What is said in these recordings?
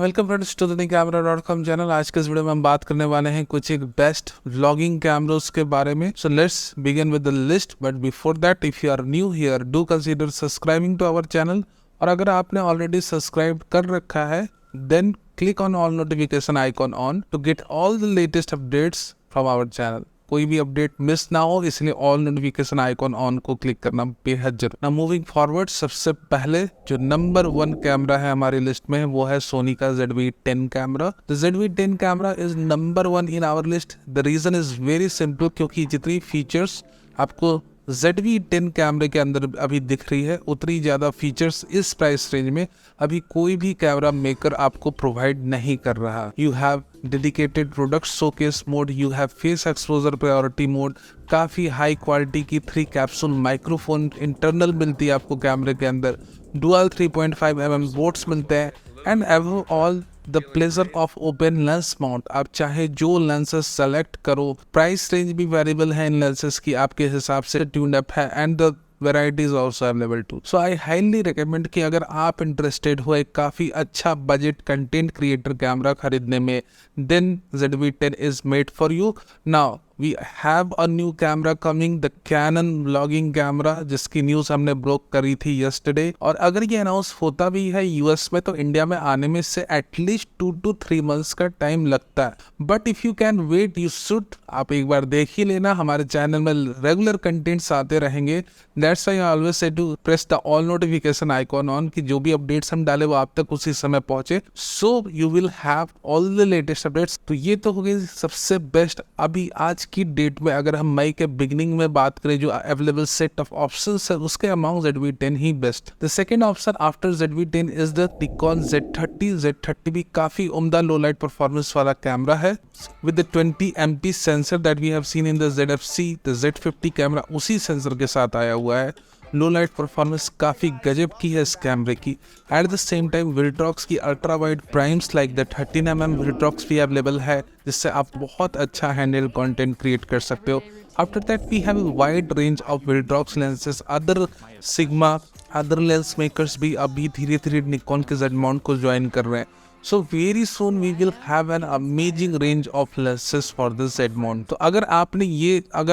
Welcome friends to the camera.com channel. आज के इस वीडियो में हम बात करने वाले हैं कुछ एक बेस्ट व्लॉगिंग कैमरास के बारे में। So let's begin with the list, but before that if you are new here do consider subscribing to our channel. और अगर आपने ऑलरेडी सब्सक्राइब कर रखा है then click on all notification icon on to get all the latest updates from our channel. कोई भी update miss ना हो इसलिए ऑल नोटिफिकेशन आइकॉन ऑन को क्लिक करना बेहद जरूरी। ना मूविंग फॉरवर्ड, सबसे पहले जो नंबर 1 कैमरा है हमारी लिस्ट में वो है सोनी का ZV-10 camera. The ZV-10 camera is number 1 in our list. The reason is very simple, क्योंकि जितनी फीचर्स आपको ZV-10 कैमरे के अंदर अभी दिख रही है उतनी ज़्यादा फीचर्स इस प्राइस रेंज में अभी कोई भी कैमरा मेकर आपको प्रोवाइड नहीं कर रहा। You have dedicated product showcase mode, you have face exposure priority mode, काफ़ी हाई क्वालिटी की 3 कैप्सूल माइक्रोफोन इंटरनल मिलती है आपको कैमरे के अंदर, डुअल 3.5mm बोर्ड्स मिलते हैं, एंड एवो all the pleasure of open lens mount. आप चाहे जो लेंसेस सेलेक्ट करो, प्राइस रेंज भी वेरिएबल है इन लेंसेस की, आपके हिसाब से ट्यून्ड अप है, and the varieties also available too. So I highly recommend कि अगर आप इंटरेस्टेड हो एक काफ़ी अच्छा बजट कंटेंट क्रिएटर कैमरा खरीदने में, then ZV-10 is made for you. Now we have a new camera coming, the Canon vlogging camera, जिसकी न्यूज़ हमने ब्रोक करी थी yesterday। और अगर ये अनाउंस होता भी है US में तो इंडिया में आने में से एटलीस्ट 2 to 3 months का टाइम लगता है। But if you can wait you should. आप एक बार देख ही लेना, हमारे चैनल में रेगुलर कंटेंट्स आते रहेंगे। That's why I always say to press the all notification icon on, कि जो भी अपडेट्स हम डाले वो आप तक उसी समय पहुंचे। So you will have all the latest updates. तो ये तो हो गई सबसे बेस्ट अभी आज की डेट में। अगर हम मई के बिगिनिंग में बात करें जो अवेलेबल सेट ऑफ ऑप्शंस है उसके अमाउंट ZV-10 ही best. The second option after ZV-10 is the Nikon Z30। Z30 भी काफी उम्दा लो लाइट परफॉर्मेंस वाला कैमरा है with the 20MP sensor that we have seen in the ZFC। The Z50 camera उसी sensor के साथ आया हुआ है। लो लाइट परफॉर्मेंस काफ़ी गजब की है इस कैमरे की। एट द सेम टाइम विल्ट्रॉक्स की ultra wide primes like the 13mm विल्ट्रॉक्स भी अवेलेबल है, जिससे आप बहुत अच्छा हैंडल कंटेंट क्रिएट कर सकते हो। After that we have a wide range of Viltrox lenses. Other Sigma other lens makers भी अभी धीरे धीरे निकॉन के Z माउंट को ज्वाइन कर रहे हैं। So very soon we will have an amazing range of lenses for the Z mount। तो अगर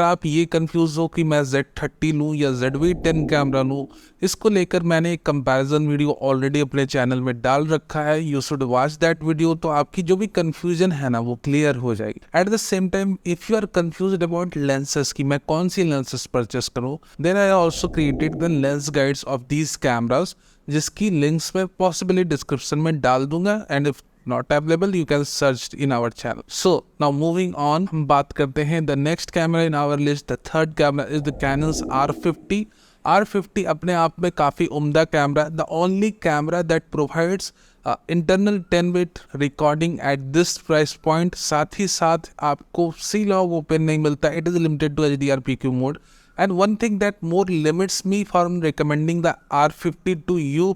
आप ये कंफ्यूज हो कि मैं Z30 लूँ या ZV-10 कैमरा लूँ, इसको लेकर मैंने एक कंपैरिजन वीडियो ऑलरेडी अपने चैनल में डाल रखा है। You should watch that video, तो आपकी जो भी कंफ्यूजन है ना वो क्लियर हो जाएगी। At the same time if you are confused about lenses कि मैं कौन सी लेंसेज परचेस करूँ, then I also created the lens guides of these cameras, जिसकी लिंक्स मैं पॉसिबली डिस्क्रिप्शन में डाल दूंगा, and if not available you can search in our channel. So now moving on, हम बात करते हैं the next camera in our list. The third camera is the Canon's R50। R50 अपने आप में काफ़ी उम्दा camera, the only camera that provides internal 10-bit recording at this price point. साथ ही साथ आपको C-Log ओपन नहीं मिलता, it is limited to HDR PQ मोड। And one thing that more limits me from recommending the R50 to you,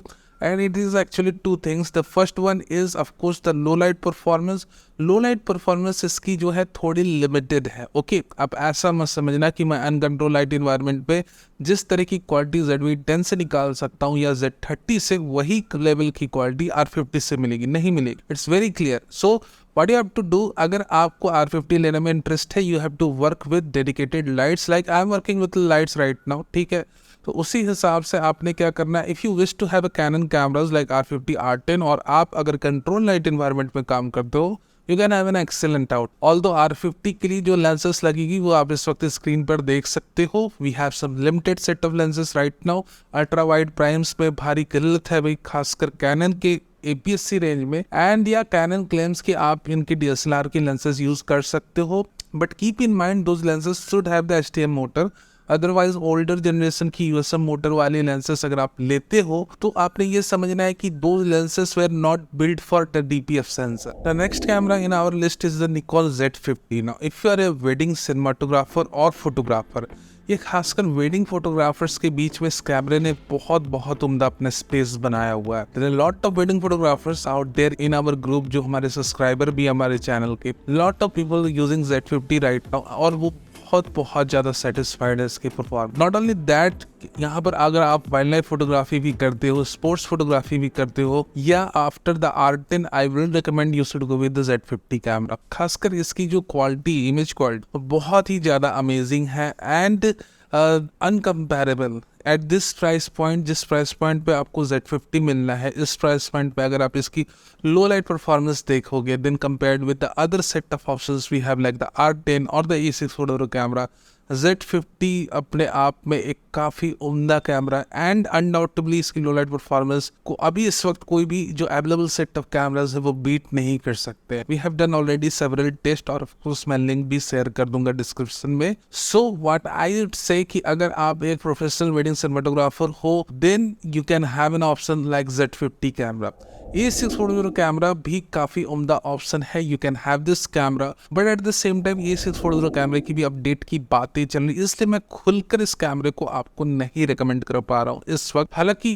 and it is actually 2 things. The first one is of course the low light performance। Low light performance इसकी जो है थोड़ी limited है। Okay, आप ऐसा मत समझना कि मैं अनकंट्रोल लाइट इन्वायरमेंट पे जिस तरह की क्वालिटी ZV-10 से निकाल सकता हूँ या Z30 से, वही लेवल की क्वालिटी R50 से मिलेगी, नहीं मिलेगी। It's very clear. So what you have to do, अगर आपको R50 लेने में इंटरेस्ट है, you have to work with dedicated lights like I am working with lights right now. ठीक है, तो उसी हिसाब से आपने क्या करना है, if you wish to have a Canon cameras like R50, R10, और आप अगर कंट्रोल लाइट इन्वायरमेंट में काम करते हो, you can have an excellent out. Although R50 के लिए जो लेंसेस लगेगी वो आप इस वक्त स्क्रीन पर देख सकते हो। We have some limited set of lenses right now. Ultra wide primes में भारी किल्लत है भाई, खासकर कैनन के APS-C रेंज में, एंड या कैनन क्लेम्स कि आप इनके DSLR के लेंसेज यूज कर सकते हो, but keep in mind those lenses should have the HTM motor. Otherwise older generation की USM मोटर वाले लेंसेस अगर आप लेते हो तो आपने ये समझना है कि दो lenses were not build for the DPF sensor. The next camera in our list is the Nikon Z50। Now if you are a wedding cinematographer और फोटोग्राफर, ये खासकर वेडिंग फोटोग्राफर्स के बीच में इस कैमरे ने बहुत उम्दा अपना स्पेस बनाया हुआ है। There are lot of wedding photographers out there in our group, जो हमारे सब्सक्राइबर भी हमारे चैनल के, lot of people using Z50 right now, और वो बहुत ज़्यादा सेटिस्फाइड है इसके परफॉर्म। नॉट ओनली दैट, यहाँ पर अगर आप वाइल्ड लाइफ फोटोग्राफी भी करते हो, स्पोर्ट्स फोटोग्राफी भी करते हो, या after the R10 I will recommend you should go with the Z50 camera. खासकर इसकी जो क्वालिटी, इमेज क्वालिटी बहुत ही ज़्यादा अमेजिंग है and uncomparable eight this price point. जिस प्राइस पॉइंट पे आपको Z50 मिलना है, इस प्राइस पॉइंट पे अगर आप इसकी लो लाइट परफॉर्मेंस देखोगे then compared with the other set of options we have like the R10 और the A6 photo camera, Z50 अपने आप में एक काफ़ी उम्दा कैमरा एंड अनडाउटेबली इसकी लो लाइट परफॉर्मेंस को अभी इस वक्त कोई भी जो अवेलेबल सेट ऑफ कैमराज है वो बीट नहीं कर सकते। We have done already several test और ऑफ कोर्स मैं लिंक भी शेयर कर दूंगा डिस्क्रिप्शन में। सो व्हाट आई वुड से कि अगर आप एक प्रोफेशनल वेडिंग सिनेमेटोग्राफर हो then you can have an option like Z50 camera. A6 photo camera भी काफ़ी उम्दा ऑप्शन है, you can have this camera, but at the same time A6 photo कैमरे की भी अपडेट की बातें चल रही, इसलिए मैं खुलकर इस कैमरे को आपको नहीं रिकमेंड कर पा रहा हूँ इस वक्त। हालांकि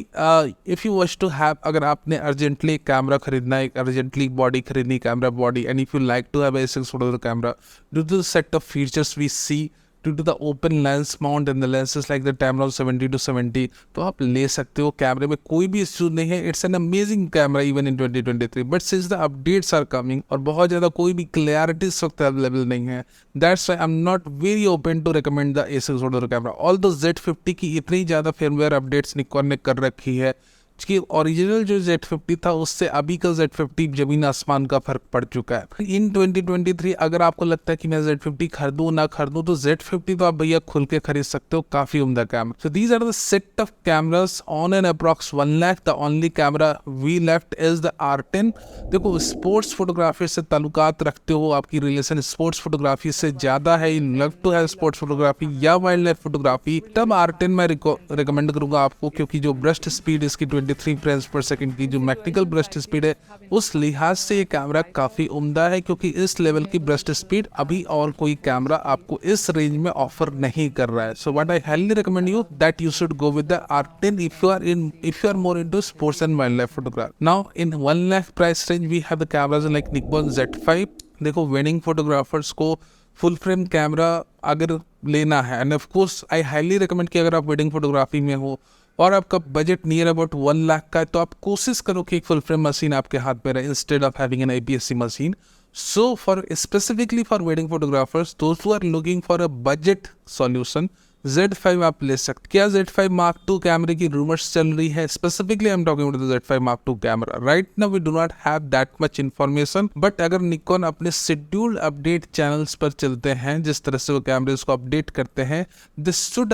if you wish to have, अगर आपने अर्जेंटली कैमरा खरीदना है, अर्जेंटली बॉडी खरीदनी, camera body, and if you like to have A6 photo camera due to the set of features we see, due to the open lens mount and the lenses like the Tamron 70-70, तो आप ले सकते हो। कैमरे में कोई भी issue नहीं है, it's an amazing camera even in 2023, but since the updates are coming और बहुत ज़्यादा कोई भी क्लैरिटी इस वक्त अवेलेबल नहीं है, that's why I am not very open to recommend the A6 photo camera. Although Z50 की इतनी ज़्यादा फर्मवेयर अपडेट्स निकॉन ने कर रखी है कि ओरिजिनल जो Z50 था उससे अभी का Z50 जमीन आसमान का फर्क पड़ चुका है। इन 2023 अगर आपको लगता है कि मैं Z50 खरीदूं ना खरीदूं, तो Z50 तो आप भैया खुल के खरीद सकते हो, काफी उम्दा camera. So these are the set of cameras on an approx 1 lakh. The only camera we left is the R10। देखो, स्पोर्ट्स फोटोग्राफी से ताल्लुकात रखते हो, आपकी रिलेशन स्पोर्ट्स फोटोग्राफी से ज्यादा है, you love to have sports photography या वाइल्ड लाइफ फोटोग्राफी, तब R10 मैं रिकमेंड करूंगा आपको, क्योंकि जो ब्रस्ट स्पीड इसकी 23 फ्रेम्स पर सेकंड की जो मैक्निकल ब्रस्ट स्पीड है, उस लिहाज से ये कैमरा काफी उम्दा है, क्योंकि इस लेवल की ब्रस्ट स्पीड अभी और कोई कैमरा आपको इस रेंज में ऑफर नहीं कर रहा है। सो what I highly recommend you that you should go with the R10 if you are more into sports and wildlife photography. Now in 1 lakh price range we have the cameras like Nikon Z5. देखो, wedding photographers को full frame camera अगर लेना है, and of course I highly recommend कि अगर आप wedding photography में हो और आपका बजट नियर अबाउट 1 लाख का है, तो आप कोशिश करो कि एक फुल फ्रेम मशीन आपके हाथ में रहे instead of having an APS-C machine. So for specifically for wedding photographers, those who are looking for a budget solution, Z5 आप ले सकते। क्या Z5 Mark II कैमरे की रूमर्स चल रही है? Specifically I am talking about the Z5 Mark II camera. Right now we do not have that much information, but अगर निकॉन अपने शेड्यूल्ड अपडेट चैनल्स पर चलते हैं, जिस तरह से वो कैमरेज को अपडेट करते हैं, they should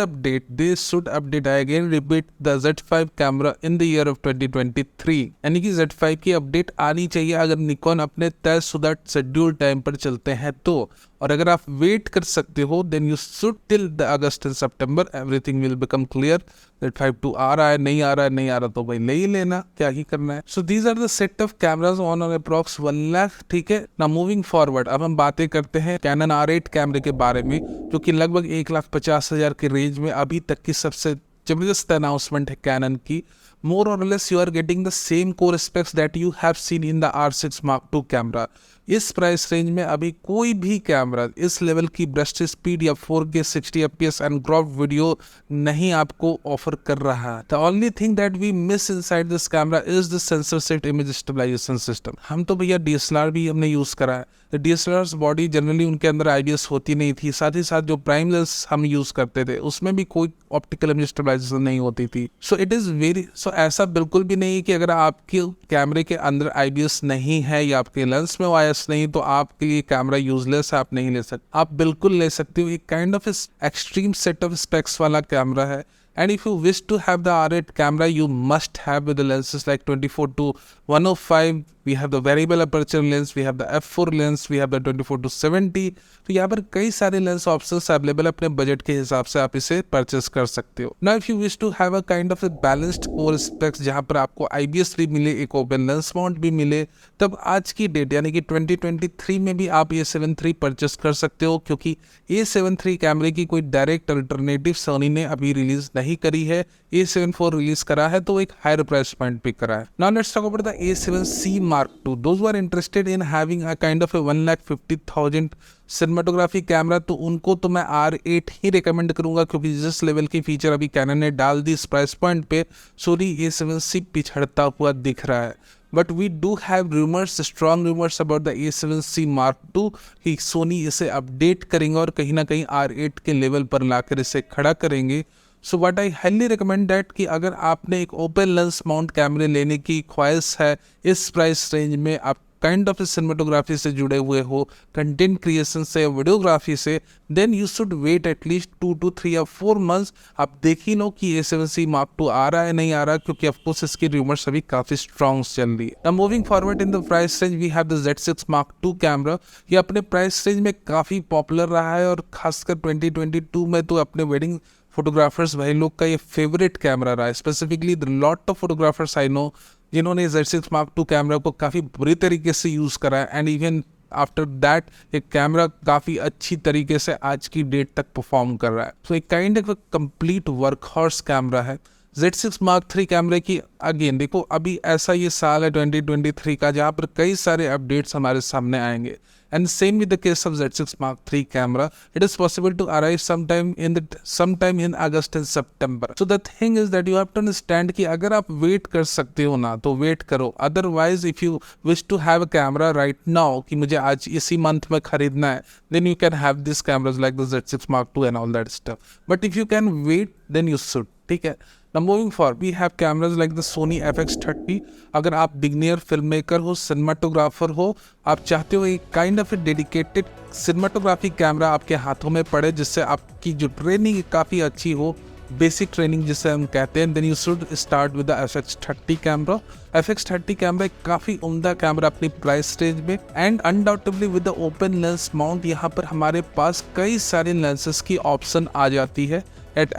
update again repeat the Z5 camera in the year of 2023। यानी कि Z5 की अपडेट आनी चाहिए अगर निकॉन अपने तयशुदा शेड्यूल टाइम पर चलते हैं तो। और अगर आप वेट कर सकते हो then you should till the August and September, everything will become clear. Z5 II आ रहा है, नहीं आ रहा तो भाई ले ही लेना, क्या ही करना है। So these are the set of cameras on approx 1 lakh. ठीक है ना, मूविंग फॉरवर्ड अब हम बातें करते हैं कैनन R8 कैमरे के बारे में, जो कि लगभग 1,50,000 के रेंज में अभी तक की सबसे जबरदस्त अनाउंसमेंट है कैनन की। More or less you are getting the same core specs that you have seen in the R6 Mark II camera. इस प्राइस रेंज में अभी कोई भी कैमरा इस लेवल की ब्रस्ट स्पीड या 4K 60 FPS and crop video नहीं आपको ऑफर कर रहा है। The only thing that we miss inside this camera is the sensor set image stabilisation system. हम तो भैया DSLR भी हमने यूज करा है, DSLR बॉडी जनरली उनके अंदर IBS होती नहीं थी, साथ ही साथ जो प्राइम लेंस हम यूज करते थे उसमें भी कोई ऑप्टिकल इमेज स्टेबलाइजेशन नहीं होती थी। सो इट इज वेरी ऐसा बिल्कुल भी नहीं कि अगर आपके कैमरे के अंदर IBS नहीं है या आपके लेंस में IBS नहीं तो आपके लिए कैमरा यूजलेस है, आप नहीं ले सकते। आप बिल्कुल ले सकते हो, एक kind of extreme set of specs वाला कैमरा है। And if you wish to have the R8 camera, you must have with the lenses like 24-105. We have the variable aperture lens, we have the f4 lens, we have the 24-70. तो यहाँ पर कई सारे lens options available अपने budget के हिसाब से आप इसे परचेस कर सकते हो। Now if you wish to have a kind of a balanced core specs जहाँ पर आपको IBS भी मिले, एक ओपन लेंस माउंट भी मिले, तब आज की डेट यानी कि 2023 में भी आप A7 III परचेस कर सकते हो, क्योंकि A7 III कैमरे की कोई डायरेक्ट अल्टरनेटिव सोनी ने अभी रिलीज नहीं करी है। A7 IV रिलीज करा है तो एक हायर प्राइस पॉइंट पे करा है। Now let's talk about the A7C Mark II, those who are interested in having a kind of a 1,50,000 cinematography camera, तो उनको तो मैं R8 ही रिकमेंड करूंगा, क्योंकि जिस लेवल की फीचर अभी कैनन ने डाल दी इस प्राइस पॉइंट पे, सोनी A7C पिछड़ता हुआ दिख रहा है. But we do have rumours, strong rumours about the A7C Mark II कि सोनी इसे अपडेट करेंगे और कहीं ना कहीं R8 के लेवल पर लाकर इसे खड़ा करेंगे. सो what I highly recommend that कि अगर आपने एक ओपन लेंस माउंट कैमरे लेने की ख्वाहिश है इस प्राइस रेंज में, आप काइंड ऑफ सिनेमाटोग्राफी से जुड़े हुए हो, कंटेंट क्रिएशन से, वीडियोग्राफी से, then you should wait at least 2 to 3 or 4 months. आप देख ही लो कि A7C Mark II आ रहा है नहीं आ रहा, क्योंकि ऑफकोर्स इसकी रूमर्स अभी काफी स्ट्रॉन्ग चल रही है. Now moving forward in the price range we have the Z6 Mark II camera. ये अपने प्राइस रेंज में काफी पॉपुलर रहा है और खासकर 2022 में तो अपने वेडिंग फोटोग्राफर्स भाई लोग का ये फेवरेट कैमरा रहा है. Specifically the lot of photographers I know जिन्होंने Z6 Mark II कैमरा को काफ़ी बुरी तरीके से यूज़ करा है, एंड इवन आफ्टर दैट एक कैमरा काफ़ी अच्छी तरीके से आज की डेट तक परफॉर्म कर रहा है. सो एक kind of complete workhorse camera है. Z6 Mark III कैमरे की अगेन देखो, अभी ऐसा ये साल है 2023 का जहाँ पर कई सारे अपडेट्स हमारे सामने आएंगे. And same with the case of Z6 Mark III camera, it is possible to arrive sometime in August and September. So the thing is that you have to understand कि अगर आप wait कर सकते हो ना तो wait करो. Otherwise, if you wish to have a camera right now कि मुझे आज इसी month में खरीदना है, then you can have these cameras like the Z6 Mark II and all that stuff. But if you can wait, then you should. ठीक है. Now moving forward, we have cameras like the Sony FX30. अगर आप बिगनियर film maker हो, cinematographer हो, आप चाहते हो एक kind of A dedicated cinematography camera आपके हाथों में पड़े जिससे आपकी जो ट्रेनिंग काफ़ी अच्छी हो, बेसिक ट्रेनिंग जिसे हम कहते हैं, then you should start with the FX30 camera. FX30 camera एक काफ़ी उम्दा कैमरा अपनी प्राइस रेंज में, and undoubtedly with the open lens mount यहाँ पर हमारे पास कई सारे लेंसेज की ऑप्शन आ जाती है at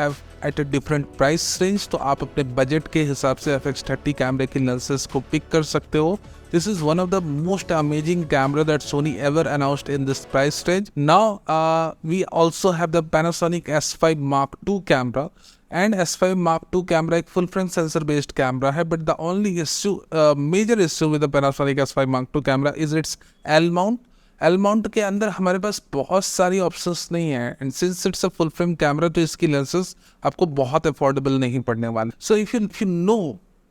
a different price range. तो आप अपने बजट के हिसाब से FX30 कैमरे के लेंसेज को पिक कर सकते हो. This is one of the most amazing camera that Sony ever announced in this price range. Now we also have the Panasonic S5 Mark II camera, and S5 Mark II camera एक full frame sensor based camera है, but the only issue, major issue with the Panasonic S5 Mark II camera is its L mount. L mount के अंदर हमारे पास बहुत सारी options नहीं है, and since it's a full frame camera तो इसकी लेंसेज आपको बहुत अफोर्डेबल नहीं पड़ने वाले. सो इफ यू नो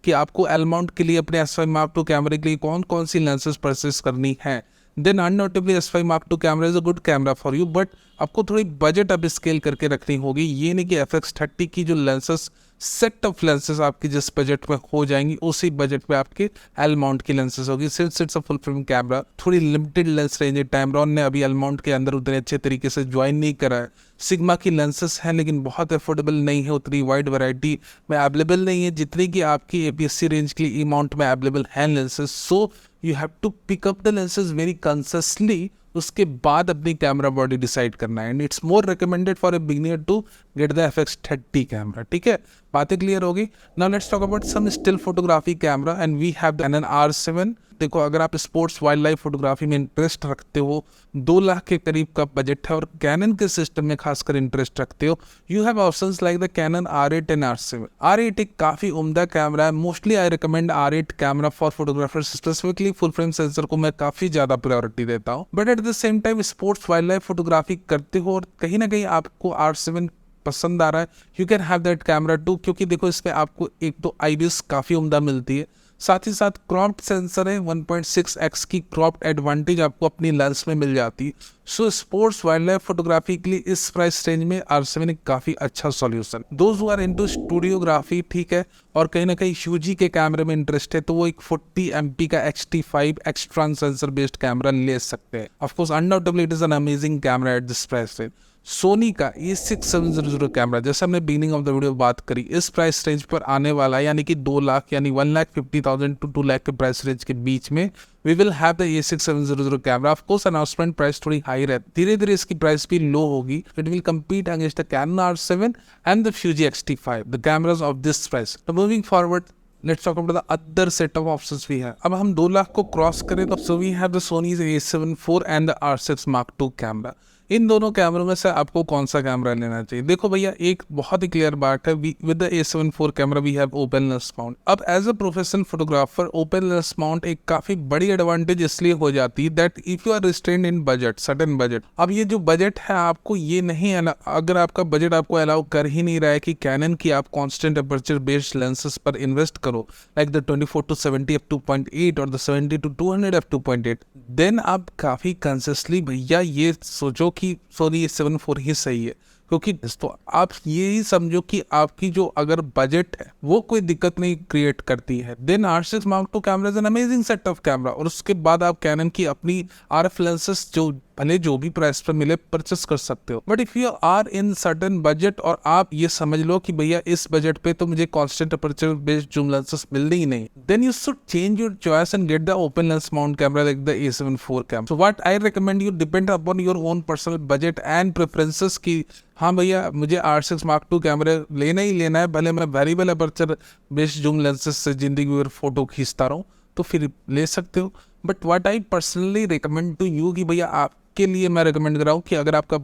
कि आपको L माउंट के लिए अपने S5 Mark II कैमरे के लिए कौन कौन सी लेंसेज परचेस करनी है, then undoubtedly S5 Mark II camera is a good camera for you. But आपको थोड़ी बजट अब स्केल करके रखनी होगी. ये नहीं कि FX30 की जो लेंसेज सेट ऑफ लेंसेज आपकी जिस बजट में हो जाएंगी उसी बजट में आपके L माउंट की लेंसेज होगी. Since it's a full frame camera, थोड़ी लिमिटेड लेंस रेंज है. Tamron ने अभी L माउंट के अंदर उतने अच्छे तरीके से ज्वाइन नहीं करा है. सिग्मा की लेंसेज हैं लेकिन बहुत अफोर्डेबल नहीं है, उतनी वाइड वैरायटी में अवेलेबल नहीं है जितनी कि आपकी APS-C रेंज के लिए E माउंट में अवेलेबल हैं lenses. So you have to pick up the lenses very consciously, उसके बाद अपनी कैमरा बॉडी डिसाइड करना है. And it's more recommended for a beginner to get the FX30 camera. ठीक है, बातें क्लियर होगी. Now let's talk about some still photography camera, and we have the Canon R7. देखो, अगर आप स्पोर्ट्स वाइल्ड लाइफ फोटोग्राफी में interest रखते हो, 2 लाख के करीब का बजट है और कैनन के सिस्टम में खासकर इंटरेस्ट रखते हो, you have options like the Canon R8 and R7. R8 एक काफ़ी उम्दा कैमरा है. Mostly I recommend R8 camera for photographers. Specifically full frame sensor को मैं काफ़ी ज़्यादा प्रायोरिटी देता हूँ. But at the same time sports wildlife photography करते हो और कहीं ना कहीं आपको R7 पसंद आ रहा है, you can have that camera too. क्योंकि देखो, इसमें आपको एक तो IBIS काफ़ी उम्दा मिलती है, साथ ही साथ क्रॉप्ड सेंसर है. 1.6x की क्रॉप्ड एडवांटेज आपको अपनी लेंस में मिल जाती है. So sports wildlife photography के लिए इस प्राइस रेंज में R7 एक काफ़ी अच्छा solution. Those who are into studiography, ठीक है, और कहीं ना कहीं ह्यूजी के कैमरे में इंटरेस्ट है, तो वो एक 40 MP का X-T5 एक्सट्रॉन सेंसर बेस्ड कैमरा ले सकते हैं. Of course undoubtedly it is an amazing camera at this price range. Sony का A6700 कैमरा, जैसे हमने बिगिनिंग ऑफ द वीडियो बात करी, इस प्राइस रेंज पर आने वाला है, यानी कि 2 लाख यानी 1,50,000 to 2 लाख के प्राइस रेंज के बीच में we will have the A6700 camera. Of course announcement price थोड़ी हाई रहती, धीरे धीरे इसकी प्राइस भी लो होगी. It will compete against the Canon R7 and the Fuji X-T5, the cameras of this price. Moving forward, let's talk about the other set of options we have. अब हम 2 लाख को cross करें तो so we have the Sony's A7 IV and the R6 Mark II camera. इन दोनों कैमरों में से आपको कौन सा कैमरा लेना चाहिए? देखो भैया, एक बहुत ही क्लियर बात है, with the A7 IV camera we have open lens mount. अब as a professional photographer open lens mount एक काफी बड़ी एडवांटेज इसलिए हो जाती है that if you are restrained in budget, certain budget. अब ये जो बजट है आपको ये नहीं अगर आपका बजट आपको अलाउ कर ही नहीं रहा है कि कैनन की आप कांस्टेंट अपर्चर बेस्ड लेंसेज पर इन्वेस्ट करो, लाइक द 24-70 f2.8 और द 70-200 f2.8, देन आप काफी कंसियसली भैया ये सोचो कि सॉरी ये 7-4 ही सही है। क्योंकि तो आप ये ही समझो कि आपकी जो अगर बजट है वो कोई दिक्कत नहीं क्रिएट करती है, then R6 Mark II camera is an amazing set of camera. और उसके बाद आप कैनन की अपनी RF लेंसेज जो भले जो भी प्राइस पर मिले परचेस कर सकते हो। But if you are in certain budget और आप ये समझ लो कि भैया इस बजट पे तो मुझे constant aperture based zoom lenses मिलने ही नहीं, then you should change your choice and get the open lens mount camera like the A7 IV camera. So what I recommend you depend upon your own personal budget and preferences की हाँ भैया मुझे R6 Mark II camera लेना ही लेना है, भले मैं variable aperture based zoom lenses से जिंदगी भर फोटो खींचता रहूँ तो फिर ले सकते हो। But what I personally recommend to you कि भैया आपके लिए मैं रिकमेंड कर रहा हूँ कि अगर आपका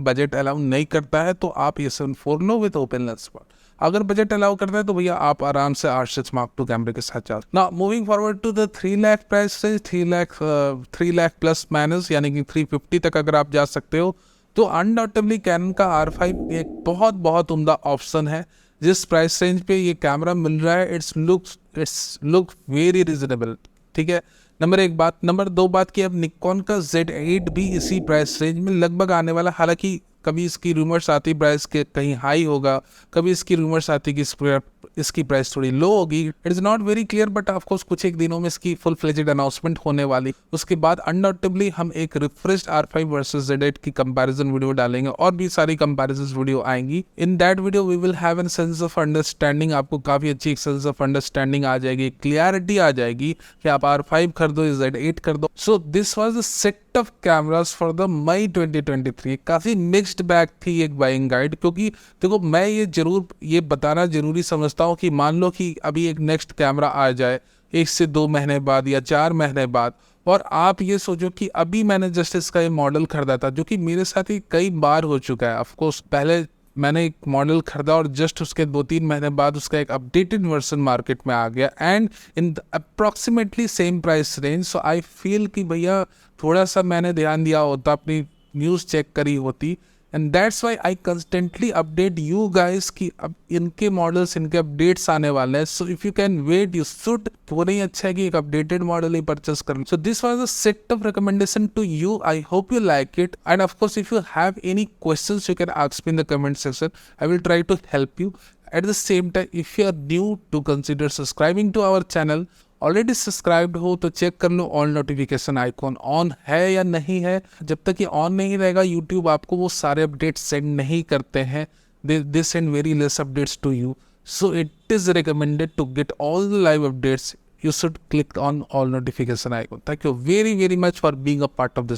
बजट अलाउ नहीं करता है तो आप A7 IV low with open lens mount. अगर बजट अलाउ करता है तो भैया आप आराम से R6 Mark II कैमरे के साथ जाओ। Now moving forward to the 3 lakh price range, 3 lakh plus minus यानी कि 350 तक अगर आप जा सकते हो तो अनडाउटेबली कैनन का R5 एक बहुत बहुत उम्दा ऑप्शन है। जिस प्राइस रेंज पे ये कैमरा मिल रहा है इट्स लुक वेरी रिजनेबल, ठीक है। नंबर एक बात। नंबर दो बात कि अब निकॉन का Z8 भी इसी प्राइस रेंज में लगभग आने वाला, हालांकि कभी इसकी रूमर्स आती प्राइस के कहीं हाई होगा, कभी इसकी रूमर्स आती कि इसकी प्राइस थोड़ी लो होगी। It is not very clear but of course कुछ एक दिनों में इसकी फुल फ्लेजेड अनाउंसमेंट होने वाली। उसके बाद अनडाउटेबली हम एक रिफ्रेश्ड R5 वर्सेस Z8 की कंपैरिजन वीडियो डालेंगे और भी सारी कंपैरिजन वीडियो आएंगी। In that video we will have an sense of understanding, आपको काफ़ी अच्छी एक सेंस ऑफ अंडरस्टैंडिंग आ जाएगी, क्लियरिटी आ जाएगी कि आप R5 खरीदो या Z8 कर दो। So this was the set of cameras for the May 2023। काफ़ी मिक्स्ड बैग थी एक बाइंग गाइड, क्योंकि देखो मैं ये बताना जरूरी समझता हूँ कि मान लो कि अभी एक नेक्स्ट कैमरा आ जाए 1 से 2 महीने बाद या 4 महीने बाद, और आप ये सोचो कि अभी मैंने जस्ट इसका ये मॉडल खरीदा था, जो कि मेरे साथ ही कई बार हो चुका है। ऑफकोर्स पहले मैंने एक मॉडल खरीदा और जस्ट उसके 2-3 महीने बाद उसका एक अपडेटेड वर्जन मार्केट में आ गया and in approximately same price range. So I feel कि भैया थोड़ा सा मैंने ध्यान दिया होता, अपनी न्यूज़ चेक करी होती, and that's why I constantly update you guys कि अब इनके मॉडल्स, इनके अपडेट्स आने वाले हैं। So if you can wait you should, वो नहीं अच्छा है कि एक अपडेटेड मॉडल ही परचेस कर लो। So this was a set of recommendation to you, I hope you like it and of course if you have any questions you can ask me in the comment section, I will try to help you. At the same time, if you are new to consider subscribing to our channel, already subscribed हो तो check कर लो all notification icon on है या नहीं है। जब तक ये ऑन नहीं रहेगा यूट्यूब आपको वो सारे अपडेट्स सेंड नहीं करते हैं, they send very less updates to you. So it is recommended to get all the live updates, you should click on all notification icon. Thank you very much for being a part of this.